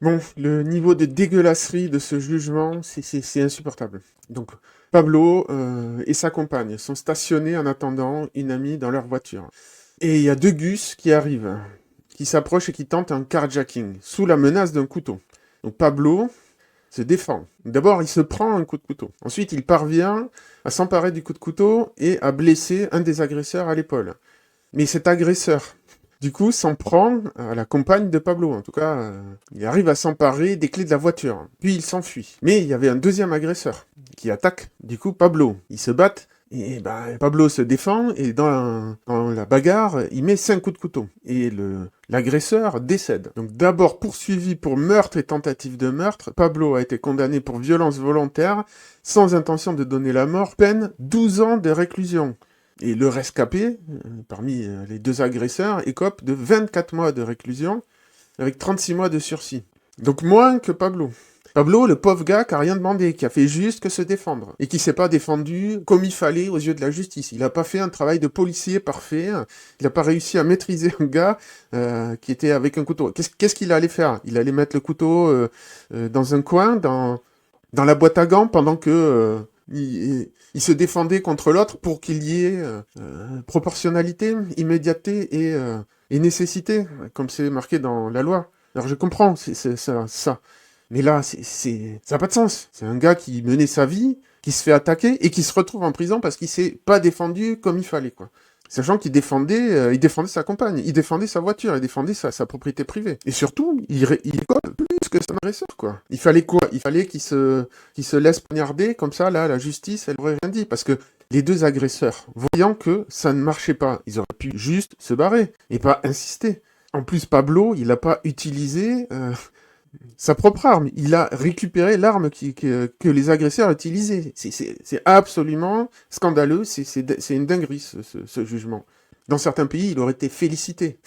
Bon, le niveau de dégueulasserie de ce jugement, c'est insupportable. Donc, Pablo et sa compagne sont stationnés en attendant une amie dans leur voiture. Et il y a deux gus qui arrivent, qui s'approchent et qui tentent un carjacking, sous la menace d'un couteau. Donc Pablo se défend. D'abord, il se prend un coup de couteau. Ensuite, il parvient à s'emparer du coup de couteau et à blesser un des agresseurs à l'épaule. Mais cet agresseur, du coup, s'en prend à la compagne de Pablo. En tout cas, il arrive à s'emparer des clés de la voiture. Puis il s'enfuit. Mais il y avait un deuxième agresseur qui attaque, du coup, Pablo. Ils se battent. Et ben, Pablo se défend et dans la bagarre, il met 5 coups de couteau. Et l'agresseur décède. Donc d'abord poursuivi pour meurtre et tentative de meurtre, Pablo a été condamné pour violence volontaire sans intention de donner la mort, peine 12 ans de réclusion. Et le rescapé, parmi les deux agresseurs, écope de 24 mois de réclusion avec 36 mois de sursis. Donc moins que Pablo. Pablo, le pauvre gars qui a rien demandé, qui a fait juste que se défendre. Et qui s'est pas défendu comme il fallait aux yeux de la justice. Il a pas fait un travail de policier parfait. Il a pas réussi à maîtriser un gars qui était avec un couteau. Qu'est-ce qu'il allait faire? Il allait mettre le couteau dans un coin, dans la boîte à gants, pendant que il se défendait contre l'autre pour qu'il y ait proportionnalité, immédiateté et nécessité, comme c'est marqué dans la loi. Alors je comprends, c'est ça. Mais là, ça n'a pas de sens. C'est un gars qui menait sa vie, qui se fait attaquer et qui se retrouve en prison parce qu'il s'est pas défendu comme il fallait, quoi. Sachant qu'il défendait sa compagne, il défendait sa voiture, il défendait sa propriété privée. Et surtout, il école plus que son agresseur, quoi. Il fallait quoi? Il fallait qu'il se laisse poignarder, comme ça, là, la justice, elle aurait rien dit. Parce que les deux agresseurs, voyant que ça ne marchait pas, ils auraient pu juste se barrer et pas insister. En plus, Pablo, il n'a pas utilisé sa propre arme. Il a récupéré l'arme que les agresseurs utilisaient. C'est absolument scandaleux. C'est une dinguerie, ce jugement. Dans certains pays, il aurait été félicité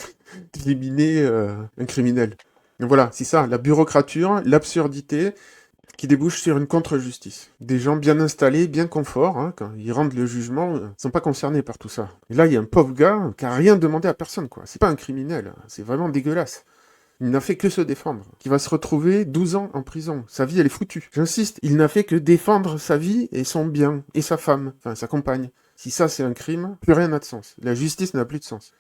d'éliminer un criminel. Donc voilà, c'est ça, la bureaucrature, l'absurdité qui débouche sur une contre-justice. Des gens bien installés, bien confort, hein, quand ils rendent le jugement, sont pas concernés par tout ça. Et là, il y a un pauvre gars qui a rien demandé à personne, quoi. C'est pas un criminel, c'est vraiment dégueulasse. Il n'a fait que se défendre, qui va se retrouver 12 ans en prison. Sa vie, elle est foutue. J'insiste, il n'a fait que défendre sa vie et son bien, et sa femme, enfin sa compagne. Si ça, c'est un crime, plus rien n'a de sens. La justice n'a plus de sens.